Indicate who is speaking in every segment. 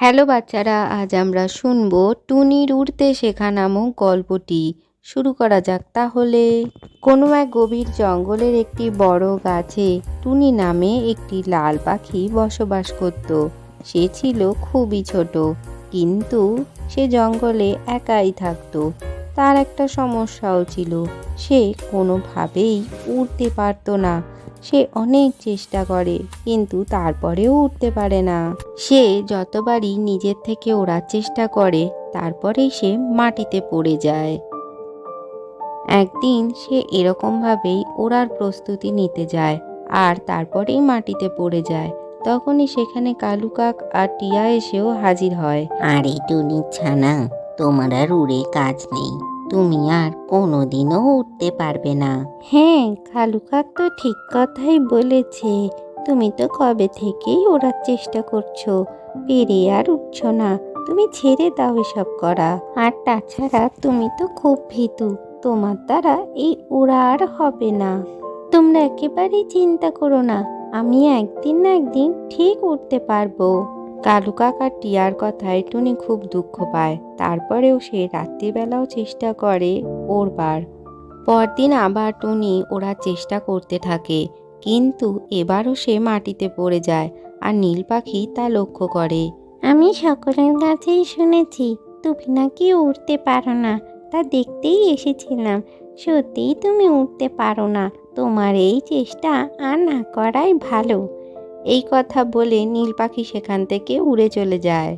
Speaker 1: Hello বাচ্চারা, আজ আমরা শুনবো টুনির উড়তে শেখা নামক গল্পটি। শুরু করা যাক তাহলে। কোনো এক গভীর জঙ্গলের একটি বড় গাছে টুনি নামে একটি লাল পাখি বসবাস করত। সে ছিল খুবই ছোট, কিন্তু সে জঙ্গলে একাই থাকতো। তার একটা সমস্যাও ছিল, সে কোনোভাবেই উড়তে পারতো না। সে অনেক চেষ্টা করে, কিন্তু তারপরেও উঠতে পারে না। সে যতবারই নিজের থেকে ওড়ার চেষ্টা করে, তারপরেই সে মাটিতে পড়ে যায়। একদিন সে এরকমভাবেই ওড়ার প্রস্তুতি নিতে যায়, আর তারপরেই মাটিতে পড়ে যায়। তখনই সেখানে কালু কাক আর টিয়া এসেও হাজির হয়।
Speaker 2: আরে টুনি ছানা, তোমার আর উড়ে কাজ নেই। তুমি আর কোনোদিনও উঠতে পারবে না।
Speaker 1: হ্যাঁ, কালু কাক তো ঠিক কথাই বলেছে। তুমি তো কবে থেকেই ওড়ার চেষ্টা করছো, পেরে আর উঠছো না। তুমি ছেড়ে দাও এসব করা। আর তাছাড়া তুমি তো খুব ভীতু, তোমার দ্বারা এই ওড়া আর হবে না। তোমরা একেবারেই চিন্তা করো না, আমি একদিন না একদিন ঠিক উঠতে পারবো। কালু কাক আর টিয়ার কথায় টুনি খুব দুঃখ পায়। তারপরেও সে রাত্রিবেলাও চেষ্টা করে ওড়বার। পরদিন আবার টুনি ওড়ার চেষ্টা করতে থাকে, কিন্তু এবারও সে মাটিতে পড়ে যায়, আর নীল পাখি তা লক্ষ্য করে। আমি সকলের কাছেই শুনেছি তুমি নাকি উড়তে পারো না, তা দেখতেই এসেছিলাম। সত্যিই তুমি উঠতে পারো না, তোমার এই চেষ্টা আর না করাই ভালো। এই কথা বলে নীল পাখি সেখান থেকে উড়ে চলে যায়।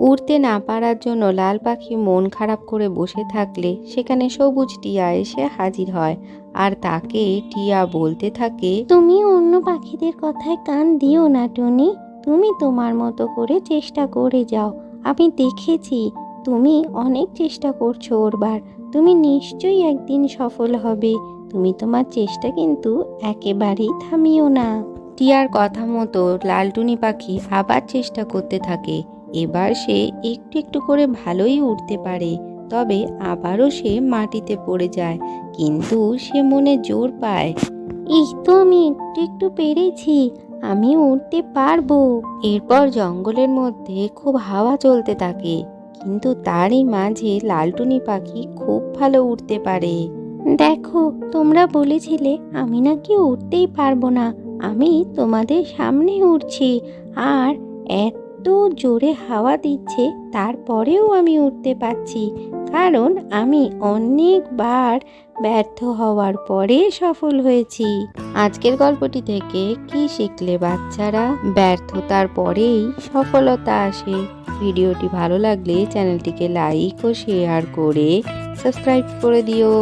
Speaker 1: উড়তে না পারার জন্য লাল পাখি মন খারাপ করে বসে থাকলে সেখানে সবুজ টিয়া এসে হাজির হয়, আর তাকে টিয়া বলতে থাকে, তুমি অন্য পাখিদের কথায় কান দিও না টুনি। তুমি তোমার মতো করে চেষ্টা করে যাও। আমি দেখেছি তুমি অনেক চেষ্টা করছো ওড়বার। তুমি নিশ্চয়ই একদিন সফল হবে। তুমি তোমার চেষ্টা কিন্তু একেবারেই থামিও না। টিয়ার কথা মতো লালটুনি পাখি আবার চেষ্টা করতে থাকে। এবার সে একটু একটু করে ভালোই উঠতে পারে, তবে আবারও সে মাটিতে পড়ে যায়। কিন্তু সে মনে জোর পায়, এই তো আমি একটু একটু পেরেছি, আমি উঠতে পারবো। এরপর জঙ্গলের মধ্যে খুব হাওয়া চলতে থাকে, কিন্তু তারই মাঝে লালটুনি পাখি খুব ভালো উঠতে পারে। দেখো, তোমরা বলেছিলে আমি নাকি উঠতেই পারবো না, আমি তোমাদের সামনে উঠছি। আর এত জোরে হাওয়া দিচ্ছে, তারপরেও আমি উঠতে পারছি, কারণ আমি অনেকবার ব্যর্থ হওয়ার পরে সফল হয়েছি। আজকের গল্পটি থেকে কি শিখলে বাচ্চারা? ব্যর্থতার পরেই সফলতা আসে। ভিডিওটি ভালো লাগলে চ্যানেলটিকে লাইক ও শেয়ার করে সাবস্ক্রাইব করে দিও।